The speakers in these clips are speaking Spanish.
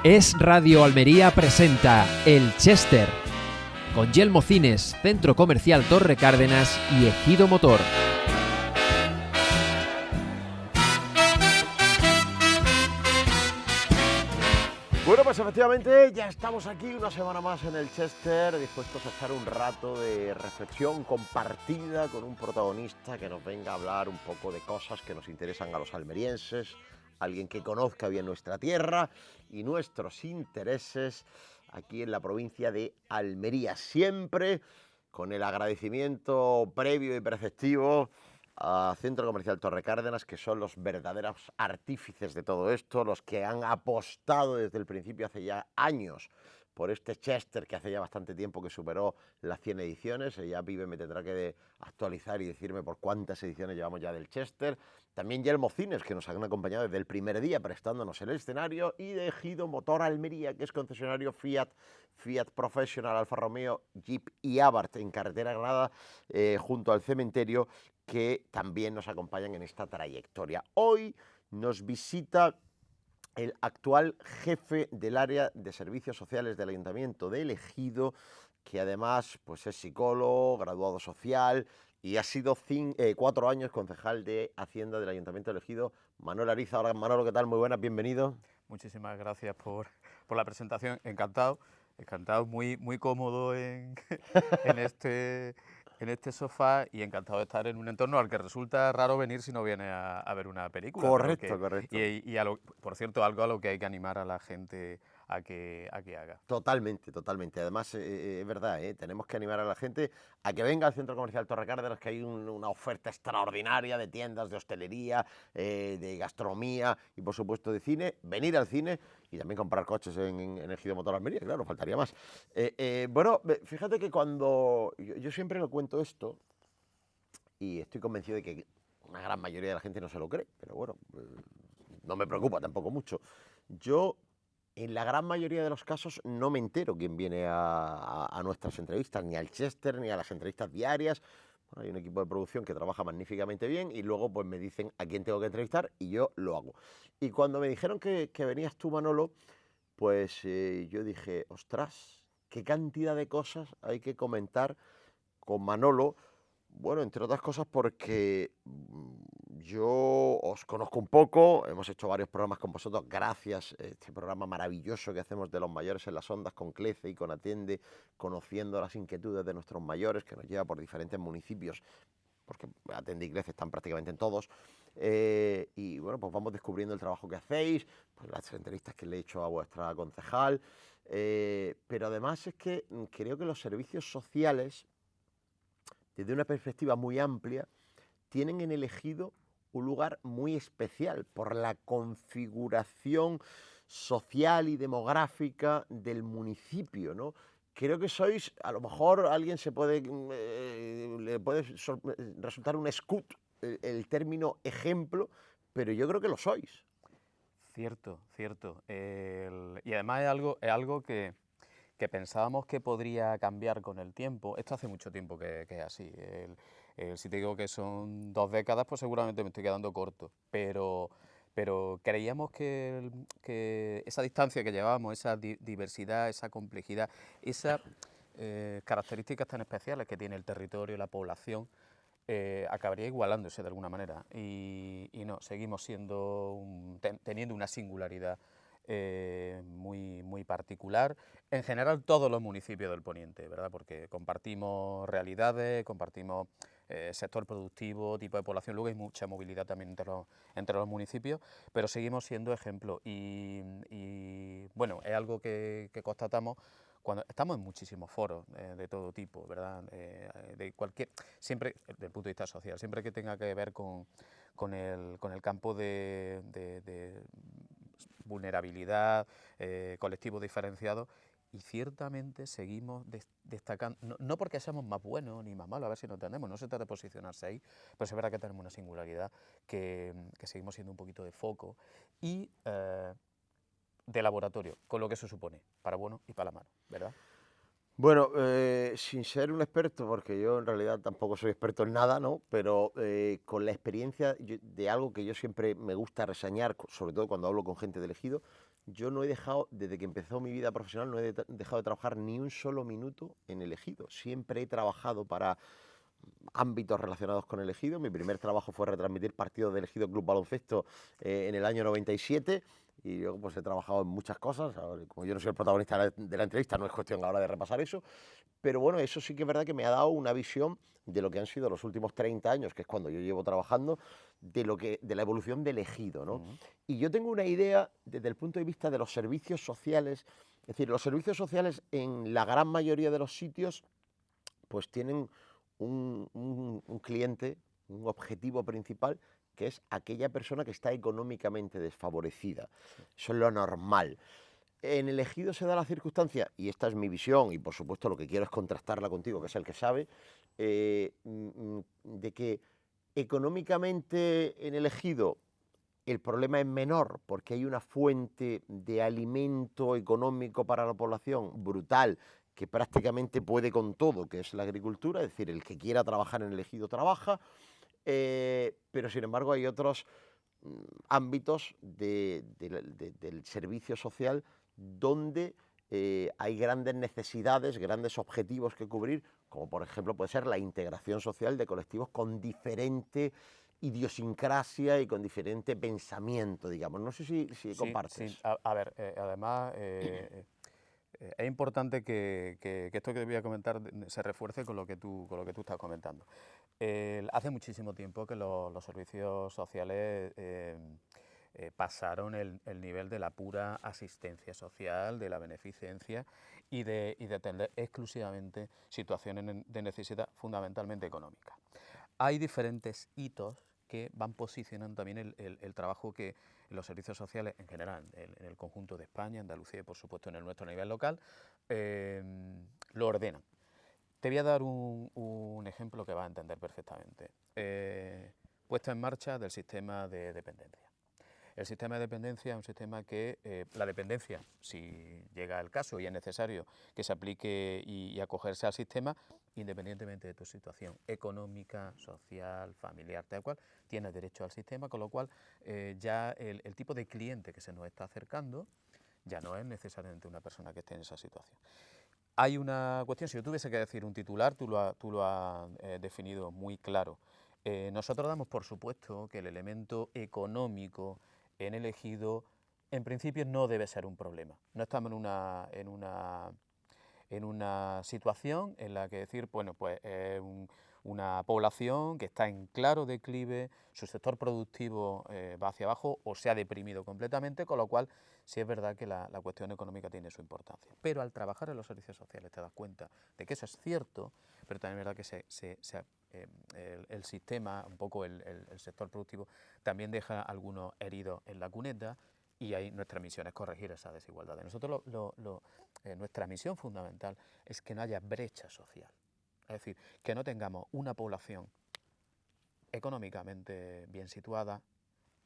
Es Radio Almería presenta El Chester, con Yelmo Cines, Centro Comercial Torre Cárdenas y Ejido Motor. Bueno, pues efectivamente ya estamos aquí una semana más en el Chester, dispuestos a echar un rato de reflexión compartida con un protagonista que nos venga a hablar un poco de cosas que nos interesan a los almerienses, alguien que conozca bien nuestra tierra y nuestros intereses aquí en la provincia de Almería, siempre con el agradecimiento previo y preceptivo a Centro Comercial Torre Cárdenas, que son los verdaderos artífices de todo esto, los que han apostado desde el principio, hace ya años, por este Chester que hace ya bastante tiempo que superó las 100 ediciones. Ya Vive me tendrá que actualizar y decirme por cuántas ediciones llevamos ya del Chester. También Yelmo Cines, que nos han acompañado desde el primer día prestándonos el escenario, y de Ejido Motor Almería, que es concesionario Fiat Professional, Alfa Romeo, Jeep y Abarth en carretera Granada, junto al cementerio, que también nos acompañan en esta trayectoria. Hoy nos visita el actual jefe del área de servicios sociales del Ayuntamiento de Ejido, que además pues, es psicólogo, graduado social y ha sido 4 años concejal de Hacienda del Ayuntamiento de Ejido. Manolo Ariza. Hola Manolo, ¿qué tal? Muy buenas, bienvenido. Muchísimas gracias por la presentación, encantado, muy cómodo en este sofá y encantado de estar en un entorno al que resulta raro venir si no viene a ver una película. Correcto. Por cierto, algo a lo que hay que animar a la gente a que haga. Totalmente. Además, es verdad, tenemos que animar a la gente a que venga al Centro Comercial Torre Cárdenas, que hay una oferta extraordinaria de tiendas, de hostelería, de gastronomía y, por supuesto, de cine. Venir al cine y también comprar coches en Ejido Motor Almería, claro, faltaría más. Bueno, fíjate que cuando yo siempre lo cuento esto, y estoy convencido de que una gran mayoría de la gente no se lo cree, pero bueno, no me preocupa tampoco mucho. Yo, en la gran mayoría de los casos, no me entero quién viene a nuestras entrevistas, ni al Chester, ni a las entrevistas diarias. Bueno, hay un equipo de producción que trabaja magníficamente bien y luego pues me dicen a quién tengo que entrevistar y yo lo hago. Y cuando me dijeron que venías tú, Manolo, pues yo dije, ostras, qué cantidad de cosas hay que comentar con Manolo. Bueno, entre otras cosas porque yo os conozco un poco, hemos hecho varios programas con vosotros, gracias a este programa maravilloso que hacemos de los mayores en las ondas con Clece y con Atiende, conociendo las inquietudes de nuestros mayores, que nos lleva por diferentes municipios, porque Atiende y Clece están prácticamente en todos, y bueno, pues vamos descubriendo el trabajo que hacéis, pues las entrevistas que le he hecho a vuestra concejal, pero además es que creo que los servicios sociales, desde una perspectiva muy amplia, tienen en el Ejido un lugar muy especial por la configuración social y demográfica del municipio, ¿no? Creo que sois, a lo mejor alguien le puede resultar un escut el término ejemplo, pero yo creo que lo sois. Cierto. Y además es algo que pensábamos que podría cambiar con el tiempo. Esto hace mucho tiempo que es así. Si te digo que son 2 décadas, pues seguramente me estoy quedando corto. Pero creíamos que esa distancia que llevábamos, esa diversidad, esa complejidad, esas características tan especiales que tiene el territorio, la población, acabaría igualándose de alguna manera. Y no, seguimos teniendo una singularidad muy particular. En general, todos los municipios del Poniente, ¿verdad? Porque compartimos realidades, compartimos sector productivo, tipo de población, luego hay mucha movilidad también entre los municipios, pero seguimos siendo ejemplo. Y bueno, es algo que constatamos cuando estamos en muchísimos foros de todo tipo, ¿verdad? Siempre, desde el punto de vista social, siempre que tenga que ver con el campo de vulnerabilidad, colectivos diferenciados, y ciertamente seguimos destacando, no porque seamos más buenos ni más malos, a ver si nos entendemos, no se trata de posicionarse ahí, pero es verdad que tenemos una singularidad que seguimos siendo un poquito de foco y de laboratorio, con lo que eso supone, para bueno y para malo, ¿verdad? Bueno, sin ser un experto, porque yo en realidad tampoco soy experto en nada, ¿no? Pero con la experiencia de algo que yo siempre me gusta reseñar, sobre todo cuando hablo con gente de Ejido, yo no he dejado, desde que empezó mi vida profesional, no he dejado de trabajar ni un solo minuto en el Ejido. Siempre he trabajado para ámbitos relacionados con el Ejido. Mi primer trabajo fue retransmitir partidos del Ejido Club Baloncesto en el año 97. Y yo pues he trabajado en muchas cosas. Ahora, como yo no soy el protagonista de la entrevista, no es cuestión ahora de repasar eso. Pero bueno, eso sí que es verdad que me ha dado una visión de lo que han sido los últimos 30 años, que es cuando yo llevo trabajando, de la evolución del Ejido, ¿no? Y yo tengo una idea desde el punto de vista de los servicios sociales. Es decir, los servicios sociales en la gran mayoría de los sitios pues tienen un cliente, un objetivo principal, que es aquella persona que está económicamente desfavorecida. Eso es lo normal. En el Ejido se da la circunstancia, y esta es mi visión, y por supuesto lo que quiero es contrastarla contigo, que es el que sabe, de que económicamente en el Ejido el problema es menor porque hay una fuente de alimento económico para la población brutal que prácticamente puede con todo, que es la agricultura, es decir, el que quiera trabajar en el Ejido trabaja, pero sin embargo hay otros ámbitos del servicio social donde hay grandes necesidades, grandes objetivos que cubrir, como por ejemplo puede ser la integración social de colectivos con diferente idiosincrasia y con diferente pensamiento, digamos. No sé si compartes. Sí. A ver, además es importante que esto que te voy a comentar se refuerce con lo que tú estás comentando. Hace muchísimo tiempo que los servicios sociales pasaron el nivel de la pura asistencia social, de la beneficencia y de atender exclusivamente situaciones de necesidad fundamentalmente económica. Hay diferentes hitos que van posicionando también el trabajo que los servicios sociales en general, en el conjunto de España, Andalucía y por supuesto en nuestro nivel local, lo ordenan. Te voy a dar un ejemplo que vas a entender perfectamente. Puesta en marcha del sistema de dependencia. El sistema de dependencia es un sistema que la dependencia, si llega el caso y es necesario que se aplique y acogerse al sistema, independientemente de tu situación económica, social, familiar, tal cual, tienes derecho al sistema, con lo cual ya el tipo de cliente que se nos está acercando ya no es necesariamente una persona que esté en esa situación. Hay una cuestión, si yo tuviese que decir un titular, tú lo has definido muy claro. Nosotros damos por supuesto que el elemento económico en el Ejido en principio no debe ser un problema. No estamos en una situación en la que decir, bueno, pues una población que está en claro declive, su sector productivo va hacia abajo o se ha deprimido completamente, con lo cual sí es verdad que la cuestión económica tiene su importancia. Pero al trabajar en los servicios sociales te das cuenta de que eso es cierto, pero también es verdad que el sistema, un poco el sector productivo, también deja algunos heridos en la cuneta y ahí nuestra misión es corregir esa desigualdad. Nosotros nuestra misión fundamental es que no haya brecha social. Es decir, que no tengamos una población económicamente bien situada,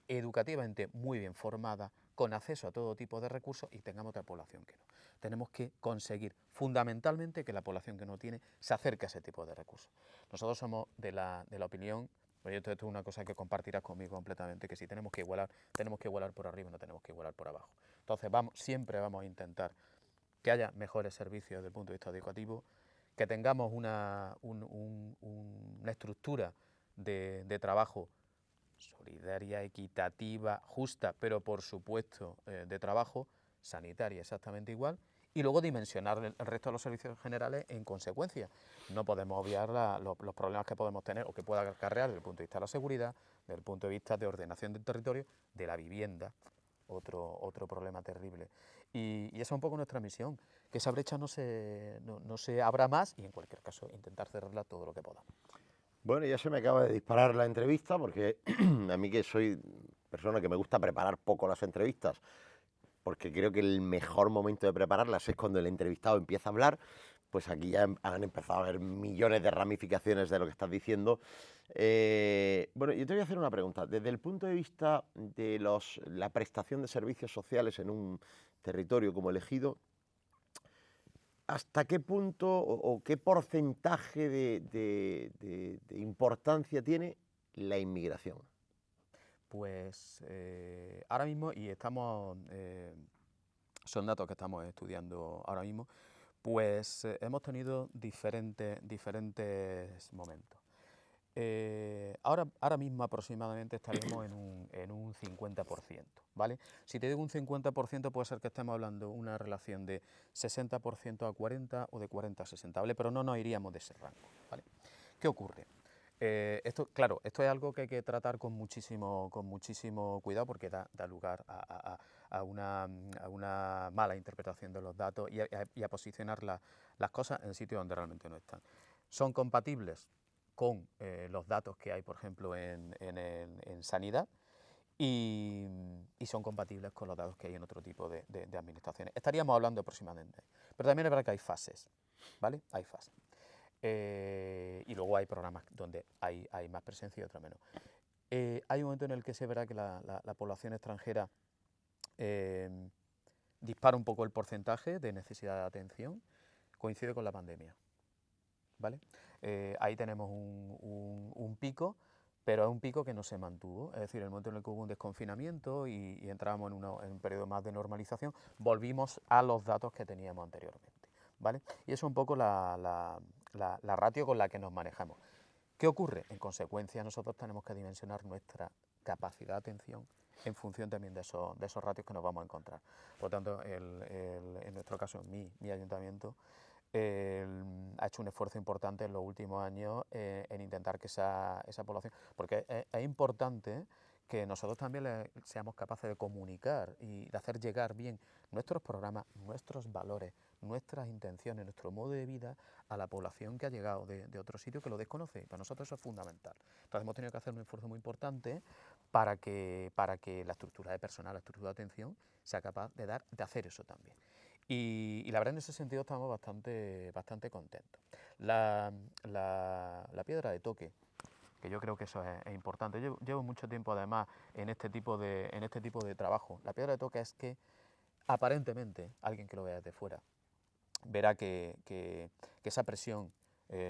educativamente muy bien formada, con acceso a todo tipo de recursos y tengamos otra población que no. Tenemos que conseguir fundamentalmente que la población que no tiene se acerque a ese tipo de recursos. Nosotros somos de la opinión, oye, esto es una cosa que compartirás conmigo completamente, que si tenemos que igualar por arriba, no tenemos que igualar por abajo. Entonces siempre vamos a intentar que haya mejores servicios desde el punto de vista educativo, que tengamos una estructura de trabajo solidaria, equitativa, justa, pero por supuesto de trabajo, sanitaria exactamente igual, y luego dimensionar el resto de los servicios generales en consecuencia. No podemos obviar los problemas que podemos tener o que pueda acarrear desde el punto de vista de la seguridad, desde el punto de vista de ordenación del territorio, de la vivienda, otro problema terrible. Y esa es un poco nuestra misión, que esa brecha no se abra más y en cualquier caso intentar cerrarla todo lo que podamos. Bueno, ya se me acaba de disparar la entrevista porque a mí, que soy persona que me gusta preparar poco las entrevistas, porque creo que el mejor momento de prepararlas es cuando el entrevistado empieza a hablar, pues aquí ya han empezado a haber millones de ramificaciones de lo que estás diciendo. Bueno, yo te voy a hacer una pregunta. Desde el punto de vista de la prestación de servicios sociales en un territorio como el Ejido, ¿hasta qué punto o qué porcentaje de importancia tiene la inmigración? Pues ahora mismo, y son datos que estamos estudiando ahora mismo, pues hemos tenido diferentes momentos. Ahora mismo aproximadamente estaríamos en un 50%, ¿vale? Si te digo un 50% puede ser que estemos hablando de una relación de 60% a 40 o de 40 a 60, ¿vale? Pero no nos iríamos de ese rango, ¿vale? ¿Qué ocurre? Claro, esto es algo que hay que tratar con muchísimo cuidado porque da lugar a una mala interpretación de los datos y a posicionar las cosas en sitios donde realmente no están. ¿Son compatibles con los datos que hay, por ejemplo, en sanidad? Y son compatibles con los datos que hay en otro tipo de administraciones. Estaríamos hablando aproximadamente. Pero también es verdad que hay fases, ¿vale? Hay fases. Y luego hay programas donde hay más presencia y otros menos. Hay un momento en el que se verá que la población extranjera dispara un poco el porcentaje de necesidad de atención, coincide con la pandemia, ¿vale? Ahí tenemos un pico, pero es un pico que no se mantuvo, es decir, en el momento en el que hubo un desconfinamiento y entramos en un periodo más de normalización, volvimos a los datos que teníamos anteriormente, ¿vale? Y eso es un poco la ratio con la que nos manejamos. ¿Qué ocurre? En consecuencia, nosotros tenemos que dimensionar nuestra capacidad de atención en función también de esos ratios que nos vamos a encontrar. Por lo tanto, en nuestro caso, mi ayuntamiento ha hecho un esfuerzo importante en los últimos años en intentar que esa población, porque es importante que nosotros también seamos capaces de comunicar y de hacer llegar bien nuestros programas, nuestros valores, nuestras intenciones, nuestro modo de vida a la población que ha llegado de otro sitio que lo desconoce. Para nosotros eso es fundamental. Entonces hemos tenido que hacer un esfuerzo muy importante para que la estructura de personal, la estructura de atención sea capaz de hacer eso también. Y la verdad en ese sentido estamos bastante contentos. La piedra de toque, que yo creo que eso es importante. Llevo mucho tiempo además en este tipo de trabajo. La piedra de toque es que aparentemente alguien que lo vea desde fuera verá que esa presión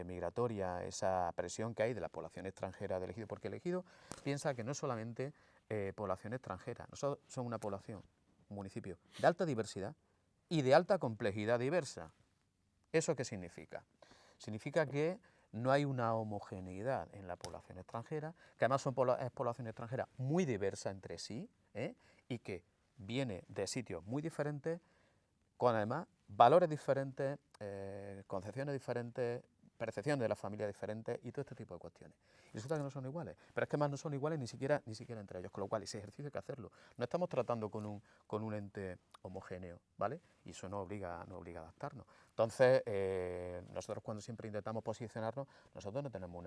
migratoria, esa presión que hay de la población extranjera de Ejido, porque el Ejido piensa que no es solamente población extranjera, nosotros somos una población, un municipio de alta diversidad y de alta complejidad diversa. ¿Eso qué significa? Significa que no hay una homogeneidad en la población extranjera, que además es población extranjera muy diversa entre sí, y que viene de sitios muy diferentes, con además valores diferentes, concepciones diferentes, percepciones de la familia diferentes y todo este tipo de cuestiones. Y resulta que no son iguales, pero es que más no son iguales ni siquiera entre ellos, con lo cual ese ejercicio hay que hacerlo. No estamos tratando con un ente homogéneo, ¿vale? Y eso nos obliga a adaptarnos. Entonces, nosotros cuando siempre intentamos posicionarnos, nosotros no tenemos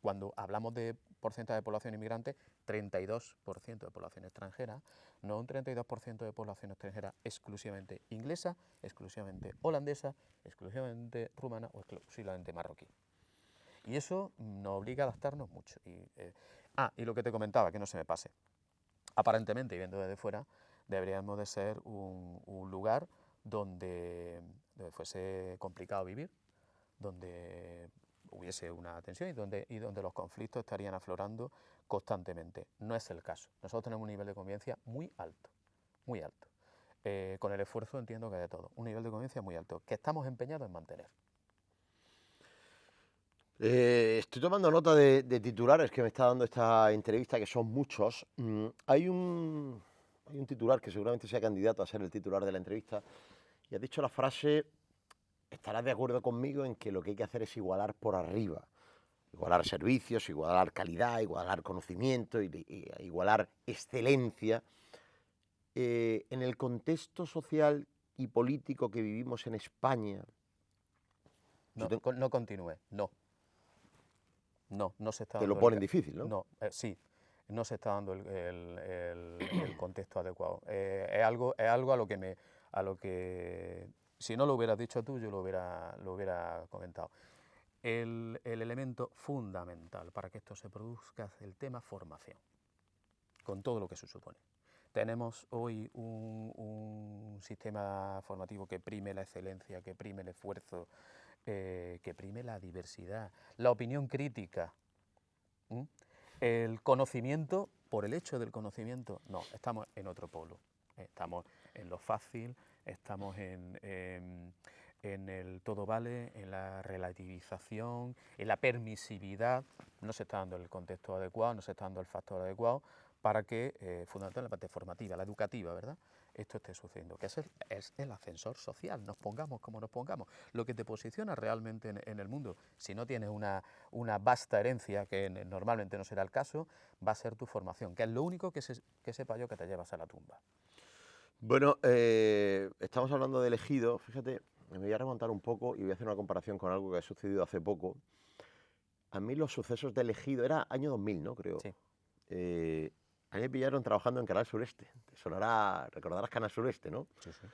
cuando hablamos de porcentaje de población inmigrante, 32% de población extranjera, no un 32% de población extranjera exclusivamente inglesa, exclusivamente holandesa, exclusivamente rumana o exclusivamente marroquí. Y eso nos obliga a adaptarnos mucho. Y lo que te comentaba, que no se me pase. Aparentemente, y viendo desde fuera, deberíamos de ser un lugar donde fuese complicado vivir, donde hubiese una tensión y donde los conflictos estarían aflorando constantemente. No es el caso. Nosotros tenemos un nivel de convivencia muy alto, muy alto. Con el esfuerzo entiendo que de todo. Un nivel de convivencia muy alto, que estamos empeñados en mantener. Estoy tomando nota de titulares que me está dando esta entrevista, que son muchos. Hay un titular que seguramente sea candidato a ser el titular de la entrevista, y has dicho la frase: estarás de acuerdo conmigo en que lo que hay que hacer es igualar por arriba. Igualar servicios, igualar calidad, igualar conocimiento, igualar excelencia. En el contexto social y político que vivimos en España... No continúe, no. No se está Te dando... lo ponen difícil, ¿no? No, sí, no se está dando el contexto adecuado. Es algo a lo que si no lo hubieras dicho tú, yo lo hubiera comentado. El elemento fundamental para que esto se produzca es el tema formación, con todo lo que se supone. Tenemos hoy un sistema formativo que prime la excelencia, que prime el esfuerzo, que prime la diversidad, la opinión crítica, ¿m? El conocimiento por el hecho del conocimiento. No, estamos en otro polo. Estamos en lo fácil, estamos en el todo vale, en la relativización, en la permisividad. No se está dando el contexto adecuado, no se está dando el factor adecuado para que, fundamentalmente la parte formativa, la educativa, ¿verdad?, esto esté sucediendo, que es el ascensor social, nos pongamos como nos pongamos, lo que te posiciona realmente en el mundo. Si no tienes una vasta herencia, que normalmente no será el caso, va a ser tu formación, que es lo único que sepa yo que te llevas a la tumba. Bueno, estamos hablando de Ejido, fíjate, me voy a remontar un poco y voy a hacer una comparación con algo que ha sucedido hace poco. A mí los sucesos de Ejido, era año 2000, ¿no? Creo. Sí. A mí me pillaron trabajando en Canal Sureste. Te sonará, recordarás Canal Sureste, ¿no? Sí, sí.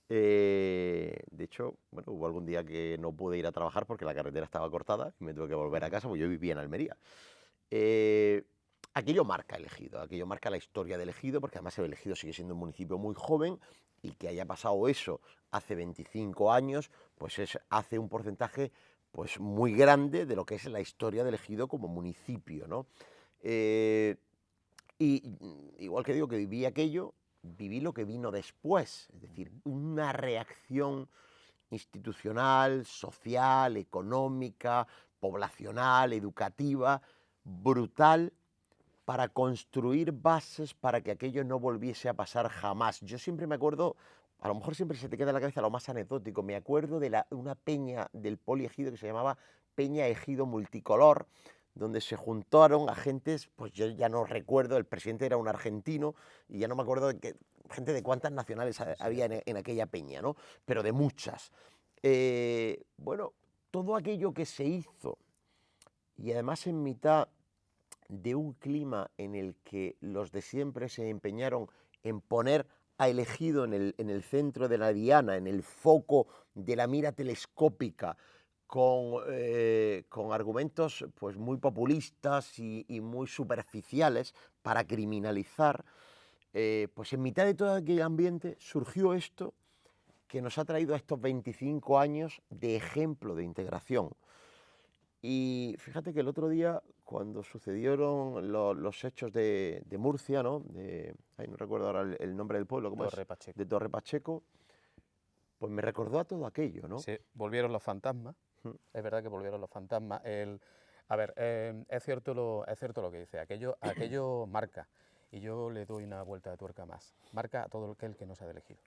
De hecho, bueno, hubo algún día que no pude ir a trabajar porque la carretera estaba cortada y me tuve que volver a casa, porque yo vivía en Almería. Aquello marca el Ejido, aquello marca la historia del Ejido, porque además el Ejido sigue siendo un municipio muy joven y que haya pasado eso hace 25 años, pues hace un porcentaje pues muy grande de lo que es la historia del Ejido como municipio, ¿no? Y igual que digo que viví aquello, viví lo que vino después, es decir, una reacción institucional, social, económica, poblacional, educativa, brutal, para construir bases para que aquello no volviese a pasar jamás. Yo siempre me acuerdo, a lo mejor siempre se te queda en la cabeza lo más anecdótico, me acuerdo de una peña del Poliejido que se llamaba Peña Ejido Multicolor, donde se juntaron agentes, pues yo ya no recuerdo, el presidente era un argentino y ya no me acuerdo de gente de cuántas nacionales había en aquella peña, ¿no? Pero de muchas. Bueno, todo aquello que se hizo, y además en mitad de un clima en el que los de siempre se empeñaron en poner a Ejido en el centro de la diana, en el foco de la mira telescópica, con argumentos pues, muy populistas y muy superficiales para criminalizar, pues en mitad de todo aquel ambiente surgió esto que nos ha traído a estos 25 años de ejemplo de integración. Y fíjate que el otro día, cuando sucedieron los hechos de Murcia, ¿no? No recuerdo ahora el nombre del pueblo, ¿cómo Torre es? Pacheco. De Torre Pacheco, pues me recordó a todo aquello, ¿no? Sí, volvieron los fantasmas. Es verdad que volvieron los fantasmas. A ver, es cierto lo que dice. Aquello marca. Y yo le doy una vuelta de tuerca más. Marca a todo aquel que no se ha elegido.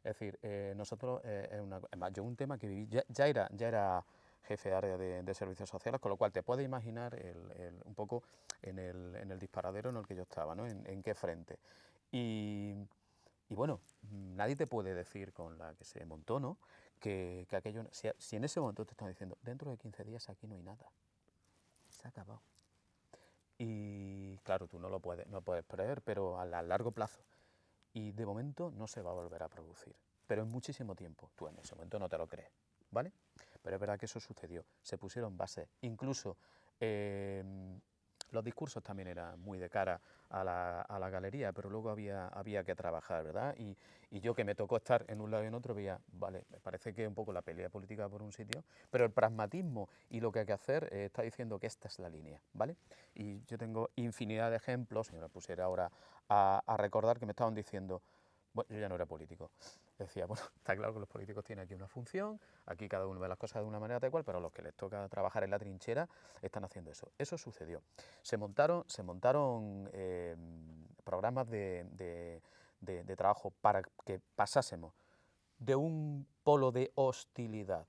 Es decir, nosotros, además, yo un tema que viví, ya era jefe de área de servicios sociales, con lo cual te puedes imaginar un poco en el disparadero en el que yo estaba, ¿no? En qué frente. Y bueno, nadie te puede decir con la que se montó, ¿no?, que aquello, si en ese momento te están diciendo, dentro de 15 días aquí no hay nada, se ha acabado. Y claro, tú no puedes prever, pero a largo plazo. Y de momento no se va a volver a producir, pero en muchísimo tiempo. Tú en ese momento no te lo crees, ¿vale? Pero es verdad que eso sucedió, se pusieron bases, incluso los discursos también eran muy de cara a la galería, pero luego había que trabajar, ¿verdad? Y yo, que me tocó estar en un lado y en otro, veía, vale, me parece que un poco la pelea política por un sitio, pero el pragmatismo y lo que hay que hacer está diciendo que esta es la línea, ¿vale? Y yo tengo infinidad de ejemplos, si me pusiera ahora a recordar, que me estaban diciendo, bueno, yo ya no era político. Decía, bueno, está claro que los políticos tienen aquí una función, aquí cada uno ve las cosas de una manera tal cual, pero a los que les toca trabajar en la trinchera están haciendo eso. Eso sucedió. Se montaron programas de trabajo para que pasásemos de un polo de hostilidad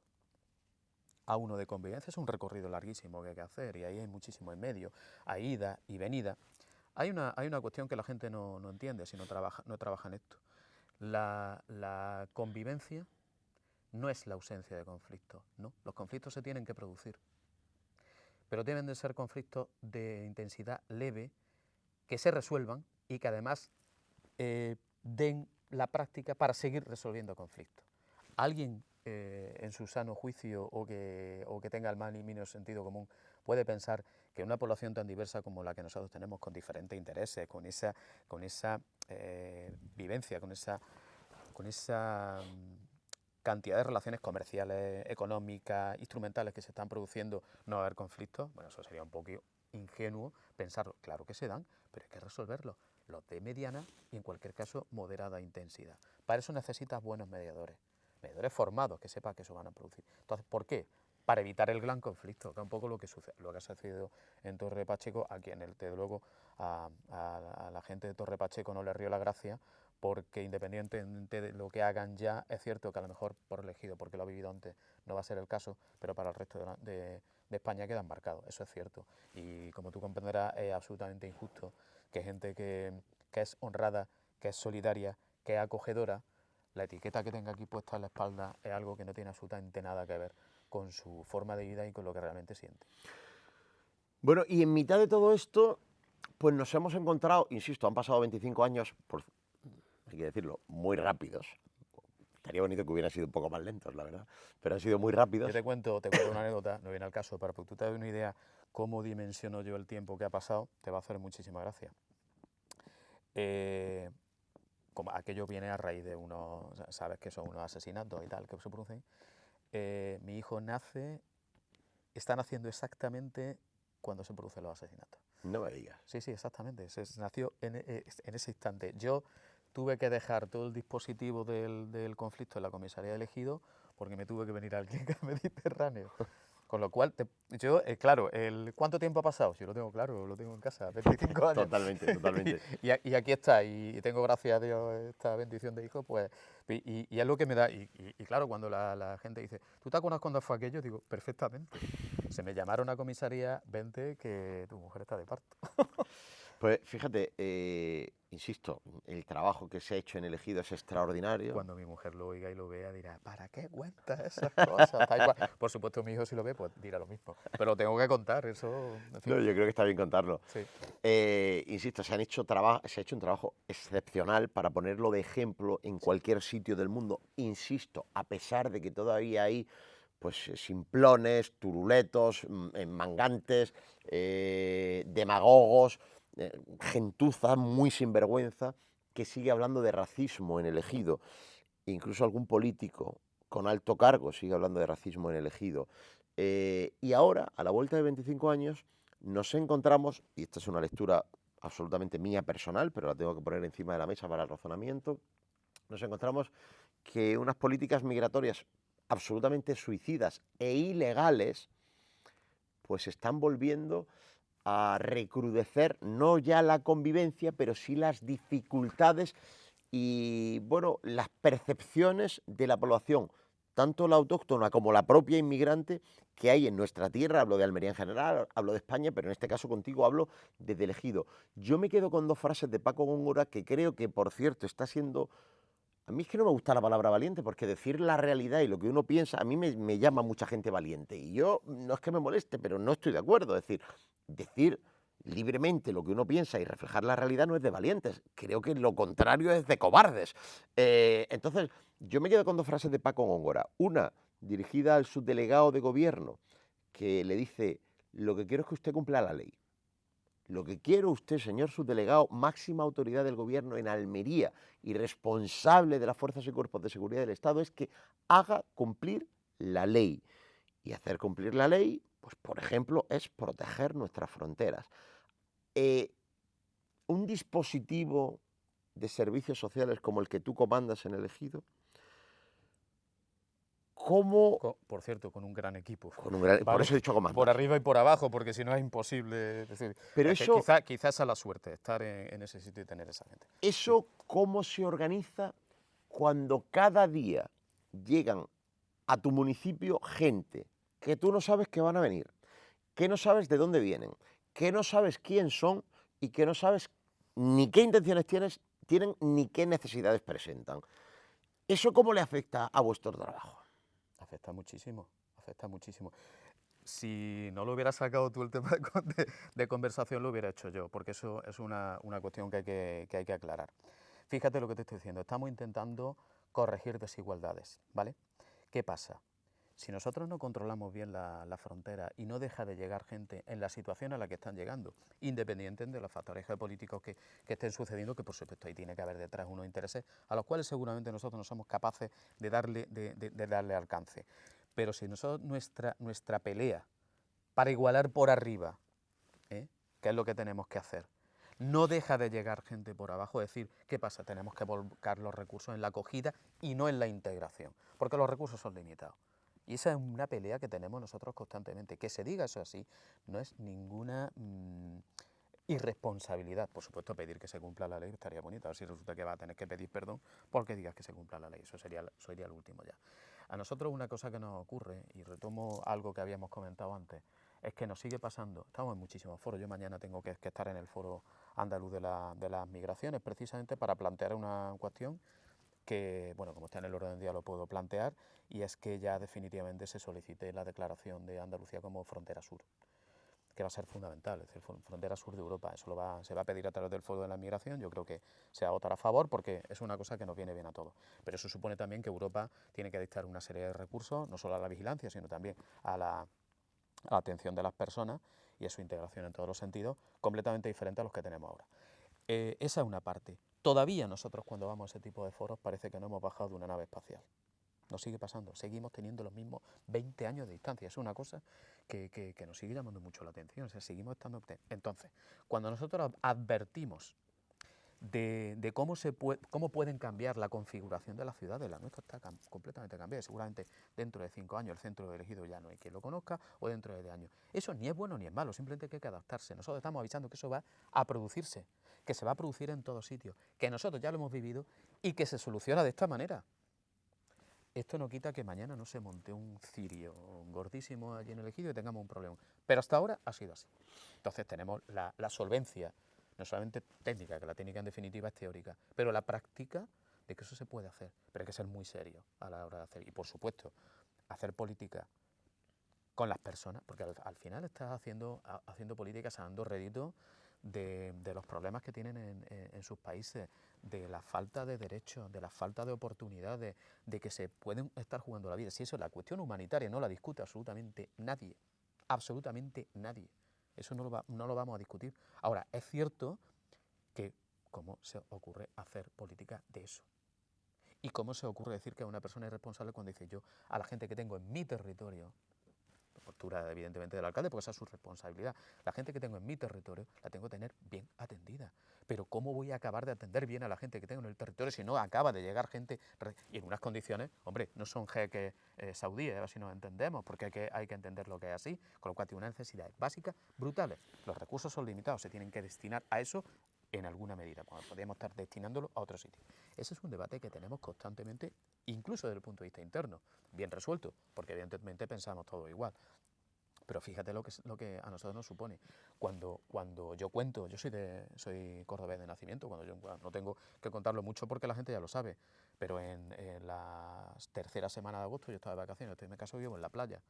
a uno de convivencia. Es un recorrido larguísimo que hay que hacer y ahí hay muchísimo en medio, hay ida y venida. Hay una cuestión que la gente no entiende si no trabaja en esto. La convivencia no es la ausencia de conflictos, ¿no? Los conflictos se tienen que producir, pero deben de ser conflictos de intensidad leve, que se resuelvan y que además den la práctica para seguir resolviendo conflictos. Alguien en su sano juicio o que tenga el más mínimo sentido común puede pensar que una población tan diversa como la que nosotros tenemos, con diferentes intereses, con esa vivencia, con esa cantidad de relaciones comerciales, económicas, instrumentales que se están produciendo, no va a haber conflictos. Bueno, eso sería un poco ingenuo pensarlo. Claro que se dan, pero hay que resolverlos. Los de mediana y, en cualquier caso, moderada intensidad. Para eso necesitas buenos mediadores formados, que sepan que eso van a producir. Entonces, ¿por qué? Para evitar el gran conflicto, que es un poco lo que ha sucedido en Torre Pacheco, a quien, desde luego, a la gente de Torre Pacheco no le río la gracia, porque independientemente de lo que hagan ya, es cierto que a lo mejor por elegido, porque lo ha vivido antes, no va a ser el caso, pero para el resto de España quedan marcados, eso es cierto. Y como tú comprenderás, es absolutamente injusto que gente que es honrada, que es solidaria, que es acogedora, la etiqueta que tenga aquí puesta en la espalda es algo que no tiene absolutamente nada que ver con su forma de vida y con lo que realmente siente. Bueno, y en mitad de todo esto, pues nos hemos encontrado, insisto, han pasado 25 años, hay que decirlo, muy rápidos. Estaría bonito que hubieran sido un poco más lentos, la verdad, pero han sido muy rápidos. Yo te cuento una anécdota, no viene al caso, para que tú te des una idea cómo dimensiono yo el tiempo que ha pasado, te va a hacer muchísima gracia. Como aquello viene a raíz de unos, sabes que son unos asesinatos y tal, que se producen. Mi hijo está naciendo exactamente cuando se producen los asesinatos. No me digas. Sí, exactamente, nació en ese instante. Yo tuve que dejar todo el dispositivo del conflicto en la comisaría de Ejido porque me tuve que venir al clínico Mediterráneo. Con lo cual, claro, ¿cuánto tiempo ha pasado? Yo lo tengo claro, lo tengo en casa, 25 años. Totalmente. y aquí está, y tengo, gracias a Dios, esta bendición de hijo, pues, y es lo que me da. Y claro, cuando la gente dice, ¿tú te acuerdas cuándo fue aquello? Digo, perfectamente. Se me llamaron a comisaría, vente, que tu mujer está de parto. Pues fíjate, insisto, el trabajo que se ha hecho en el Ejido es extraordinario. Cuando mi mujer lo oiga y lo vea, dirá, ¿para qué cuentas esas cosas? Por supuesto, mi hijo, si lo ve, pues dirá lo mismo. Pero lo tengo que contar, eso... En fin. No, yo creo que está bien contarlo. Sí. Insisto, se ha hecho un trabajo excepcional para ponerlo de ejemplo en cualquier sitio del mundo. Insisto, a pesar de que todavía hay pues simplones, turuletos, mangantes, demagogos, gentuza muy sinvergüenza que sigue hablando de racismo en el Ejido. Incluso algún político con alto cargo sigue hablando de racismo en el Ejido. Y ahora, a la vuelta de 25 años, nos encontramos, y esta es una lectura absolutamente mía personal, pero la tengo que poner encima de la mesa para el razonamiento, nos encontramos que unas políticas migratorias absolutamente suicidas e ilegales, pues están volviendo a recrudecer no ya la convivencia, pero sí las dificultades y, bueno, las percepciones de la población, tanto la autóctona como la propia inmigrante que hay en nuestra tierra. Hablo de Almería en general, hablo de España, pero en este caso contigo hablo desde el Ejido. Yo me quedo con dos frases de Paco Góngora que creo que, por cierto, está siendo... A mí es que no me gusta la palabra valiente, porque decir la realidad y lo que uno piensa, a mí me llama mucha gente valiente. Y yo, no es que me moleste, pero no estoy de acuerdo. Es decir libremente lo que uno piensa y reflejar la realidad no es de valientes. Creo que lo contrario es de cobardes. Entonces, yo me quedo con dos frases de Paco Góngora. Una, dirigida al subdelegado de gobierno, que le dice, lo que quiero es que usted cumpla la ley. Lo que quiero usted, señor subdelegado, máxima autoridad del gobierno en Almería y responsable de las fuerzas y cuerpos de seguridad del Estado, es que haga cumplir la ley. Y hacer cumplir la ley, pues por ejemplo, es proteger nuestras fronteras. Un dispositivo de servicios sociales como el que tú comandas en el Ejido, ¿cómo? Por cierto, con un gran equipo. ¿Vale? Por eso he dicho comandar. Por arriba y por abajo, porque si no es imposible. Es decir, pero eso, quizás a la suerte, estar en ese sitio y tener esa gente. ¿Eso cómo se organiza cuando cada día llegan a tu municipio gente que tú no sabes que van a venir, que no sabes de dónde vienen, que no sabes quién son y que no sabes ni qué intenciones tienen ni qué necesidades presentan? ¿Eso cómo le afecta a vuestro trabajo? Afecta muchísimo, afecta muchísimo. Si no lo hubiera sacado tú el tema de conversación, lo hubiera hecho yo, porque eso es una cuestión que hay que aclarar. Fíjate lo que te estoy diciendo, estamos intentando corregir desigualdades, ¿vale? ¿Qué pasa? Si nosotros no controlamos bien la frontera y no deja de llegar gente en la situación a la que están llegando, independientemente de los factores geopolíticos que estén sucediendo, que por supuesto ahí tiene que haber detrás unos intereses a los cuales seguramente nosotros no somos capaces de darle alcance. Pero si nosotros nuestra pelea para igualar por arriba, ¿eh?, ¿qué es lo que tenemos que hacer? No deja de llegar gente por abajo, es decir, ¿qué pasa? Tenemos que volcar los recursos en la acogida y no en la integración, porque los recursos son limitados. Y esa es una pelea que tenemos nosotros constantemente. Que se diga eso así no es ninguna irresponsabilidad. Por supuesto, pedir que se cumpla la ley estaría bonito. A ver si resulta que va a tener que pedir perdón porque digas que se cumpla la ley. Eso sería el último ya. A nosotros una cosa que nos ocurre, y retomo algo que habíamos comentado antes, es que nos sigue pasando. Estamos en muchísimos foros. Yo mañana tengo que estar en el foro andaluz de las migraciones, precisamente para plantear una cuestión que, bueno, como está en el orden del día lo puedo plantear, y es que ya definitivamente se solicite la declaración de Andalucía como frontera sur, que va a ser fundamental, es decir, frontera sur de Europa. Eso se va a pedir a través del Foro de la Migración. Yo creo que se va a votar a favor porque es una cosa que nos viene bien a todos. Pero eso supone también que Europa tiene que dictar una serie de recursos, no solo a la vigilancia, sino también a la atención de las personas y a su integración en todos los sentidos, completamente diferente a los que tenemos ahora. Esa es una parte. Todavía nosotros cuando vamos a ese tipo de foros parece que no hemos bajado de una nave espacial. Nos sigue pasando, seguimos teniendo los mismos 20 años de distancia. Es una cosa que nos sigue llamando mucho la atención, o sea, seguimos estando... Entonces, cuando nosotros advertimos de cómo pueden cambiar la configuración de las ciudades, la nuestra está completamente cambiada. Seguramente dentro de 5 años el centro elegido ya no hay quien lo conozca, o dentro de 10 años. Eso ni es bueno ni es malo, simplemente hay que adaptarse. Nosotros estamos avisando que eso va a producirse, que se va a producir en todos sitios, que nosotros ya lo hemos vivido y que se soluciona de esta manera. Esto no quita que mañana no se monte un cirio gordísimo allí en el ejido y tengamos un problema. Pero hasta ahora ha sido así. Entonces tenemos la solvencia, no solamente técnica, que la técnica en definitiva es teórica, pero la práctica de que eso se puede hacer. Pero hay que ser muy serio a la hora de hacer. Y por supuesto, hacer política con las personas, porque al final estás haciendo política sacando rédito de los problemas que tienen en sus países, de la falta de derechos, de la falta de oportunidades, de que se pueden estar jugando la vida. Si eso es la cuestión humanitaria, no la discute absolutamente nadie, eso no lo vamos a discutir. Ahora, es cierto que cómo se ocurre hacer política de eso. ¿Y cómo se ocurre decir que una persona es responsable cuando dice yo a la gente que tengo en mi territorio, postura evidentemente del alcalde, porque esa es su responsabilidad, la gente que tengo en mi territorio la tengo que tener bien atendida? Pero ¿cómo voy a acabar de atender bien a la gente que tengo en el territorio si no acaba de llegar gente y en unas condiciones, hombre, no son jeques saudíes, a ver si nos entendemos, porque hay que entender lo que es así, con lo cual tiene unas necesidades básicas brutales. Los recursos son limitados, se tienen que destinar a eso en alguna medida, cuando podríamos estar destinándolo a otro sitio. Ese es un debate que tenemos constantemente, incluso desde el punto de vista interno, bien resuelto, porque evidentemente pensamos todo igual. Pero fíjate lo que a nosotros nos supone. Cuando yo cuento, yo soy cordobés de nacimiento, cuando yo no tengo que contarlo mucho porque la gente ya lo sabe, pero en la tercera semana de agosto yo estaba de vacaciones, estoy en mi casa, vivo en la playa.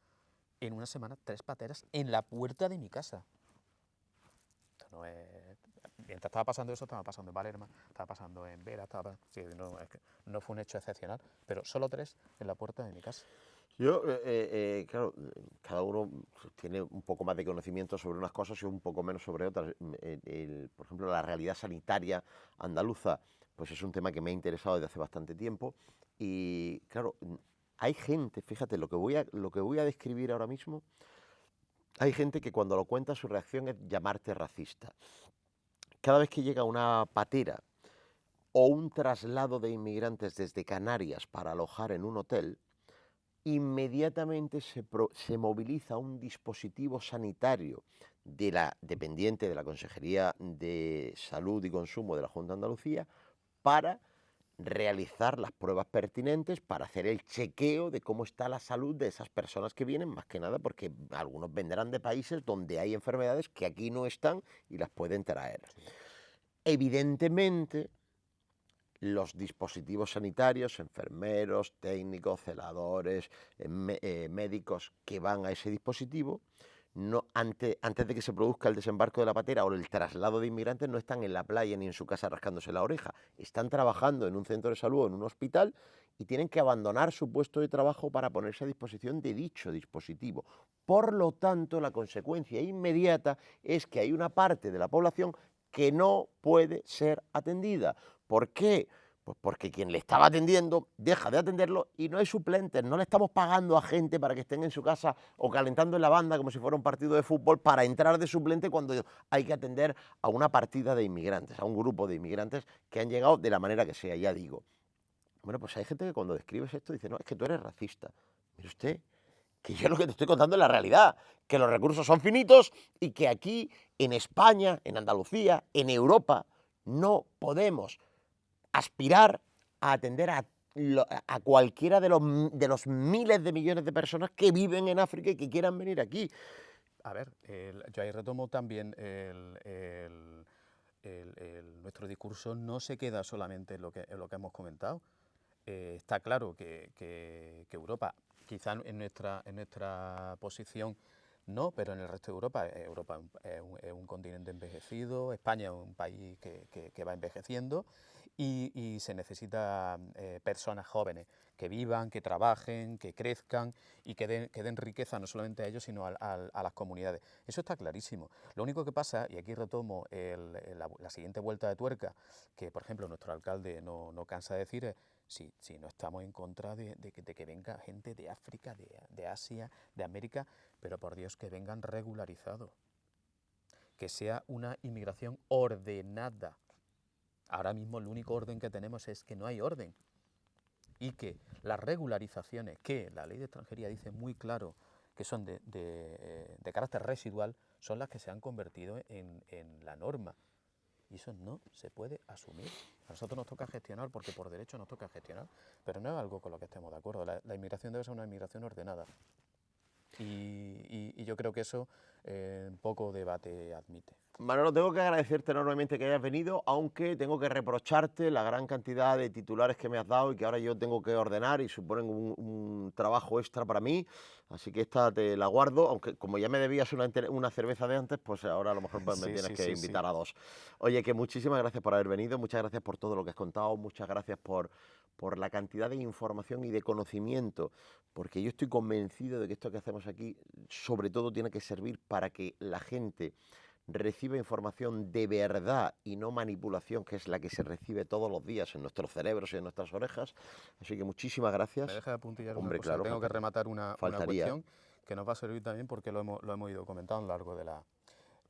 En una semana, 3 pateras en la puerta de mi casa. Esto no es... Mientras estaba pasando eso, estaba pasando en Palermo, estaba pasando en Vera, es que no fue un hecho excepcional, pero solo 3 en la puerta de mi casa. Yo, claro, cada uno tiene un poco más de conocimiento sobre unas cosas y un poco menos sobre otras. Por ejemplo, la realidad sanitaria andaluza, pues es un tema que me ha interesado desde hace bastante tiempo. Y claro, hay gente, fíjate, lo que voy a describir ahora mismo, hay gente que cuando lo cuenta su reacción es llamarte racista. Cada vez que llega una patera o un traslado de inmigrantes desde Canarias para alojar en un hotel, inmediatamente se moviliza un dispositivo sanitario dependiente de la Consejería de Salud y Consumo de la Junta de Andalucía para realizar las pruebas pertinentes, para hacer el chequeo de cómo está la salud de esas personas que vienen, más que nada porque algunos vendrán de países donde hay enfermedades que aquí no están y las pueden traer. Evidentemente, los dispositivos sanitarios, enfermeros, técnicos, celadores, médicos que van a ese dispositivo, antes de que se produzca el desembarco de la patera o el traslado de inmigrantes, no están en la playa ni en su casa rascándose la oreja. Están trabajando en un centro de salud o en un hospital y tienen que abandonar su puesto de trabajo para ponerse a disposición de dicho dispositivo. Por lo tanto, la consecuencia inmediata es que hay una parte de la población que no puede ser atendida. ¿Por qué? Pues porque quien le estaba atendiendo deja de atenderlo y no hay suplentes, no le estamos pagando a gente para que estén en su casa o calentando en la banda como si fuera un partido de fútbol para entrar de suplente cuando hay que atender a una partida de inmigrantes, a un grupo de inmigrantes que han llegado de la manera que sea, ya digo. Bueno, pues hay gente que cuando describes esto dice, no, es que tú eres racista. Mire usted, que yo lo que te estoy contando es la realidad, que los recursos son finitos y que aquí, en España, en Andalucía, en Europa, no podemos aspirar a atender a cualquiera de los miles de millones de personas que viven en África y que quieran venir aquí. A ver, yo ahí retomo también nuestro discurso no se queda solamente en lo que hemos comentado. Está claro que Europa, quizá en nuestra posición no, pero en el resto de Europa, Europa es un continente envejecido, España es un país que va envejeciendo y se necesita personas jóvenes que vivan, que trabajen, que crezcan y que den riqueza no solamente a ellos, sino a las comunidades. Eso está clarísimo. Lo único que pasa, y aquí retomo la siguiente vuelta de tuerca, que por ejemplo nuestro alcalde no cansa de decir, es si no estamos en contra de que venga gente de África, de Asia, de América, pero por Dios que vengan regularizados, que sea una inmigración ordenada. Ahora mismo el único orden que tenemos es que no hay orden y que las regularizaciones, que la ley de extranjería dice muy claro que son de carácter residual, son las que se han convertido en la norma. Y eso no se puede asumir. A nosotros nos toca gestionar, porque por derecho nos toca gestionar, pero no es algo con lo que estemos de acuerdo. La inmigración debe ser una inmigración ordenada. Y yo creo que eso poco debate admite. Manolo, tengo que agradecerte enormemente que hayas venido, aunque tengo que reprocharte la gran cantidad de titulares que me has dado y que ahora yo tengo que ordenar y suponen un trabajo extra para mí, así que esta te la guardo, aunque como ya me debías una cerveza de antes, pues ahora a lo mejor pues, me tienes que invitar a dos. Oye, que muchísimas gracias por haber venido, muchas gracias por todo lo que has contado, muchas gracias por la cantidad de información y de conocimiento, porque yo estoy convencido de que esto que hacemos aquí, sobre todo, tiene que servir para que la gente reciba información de verdad y no manipulación, que es la que se recibe todos los días en nuestros cerebros y en nuestras orejas. Así que muchísimas gracias. Me deja de apuntillar Hombre, una cosa. claro, Tengo que rematar una faltaría. cuestión que nos va a servir también porque lo hemos ido comentando a lo largo de la...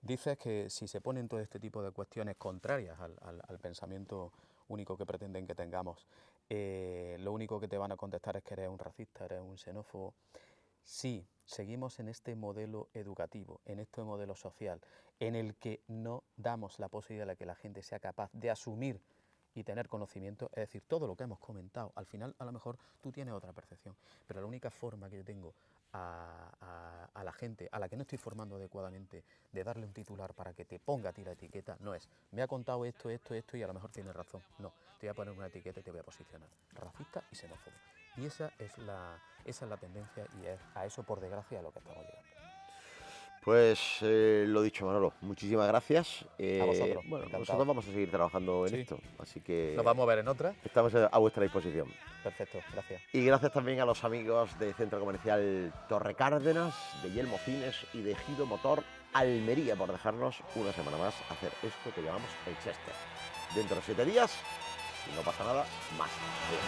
Dices que si se ponen todo este tipo de cuestiones contrarias al pensamiento único que pretenden que tengamos, lo único que te van a contestar es que eres un racista, eres un xenófobo. Si seguimos en este modelo educativo, en este modelo social, en el que no damos la posibilidad de que la gente sea capaz de asumir y tener conocimiento, es decir, todo lo que hemos comentado, al final a lo mejor tú tienes otra percepción, pero la única forma que yo tengo a la gente a la que no estoy formando adecuadamente de darle un titular para que te ponga a ti la etiqueta, no es, me ha contado esto y a lo mejor tienes razón, no, te voy a poner una etiqueta y te voy a posicionar, racista y xenófobo. Y esa es la tendencia y es a eso, por desgracia, a lo que estamos llegando. Pues lo dicho, Manolo, muchísimas gracias. A vosotros. Bueno, encantado. nosotros vamos a seguir trabajando en esto, así que nos vamos a ver en otra. Estamos a vuestra disposición. Perfecto, gracias. Y gracias también a los amigos de Centro Comercial Torre Cárdenas, de Yelmo Cines y de Ejido Motor Almería por dejarnos una semana más hacer esto que llamamos el Chester. Dentro de 7 días, si no pasa nada, más. Adiós.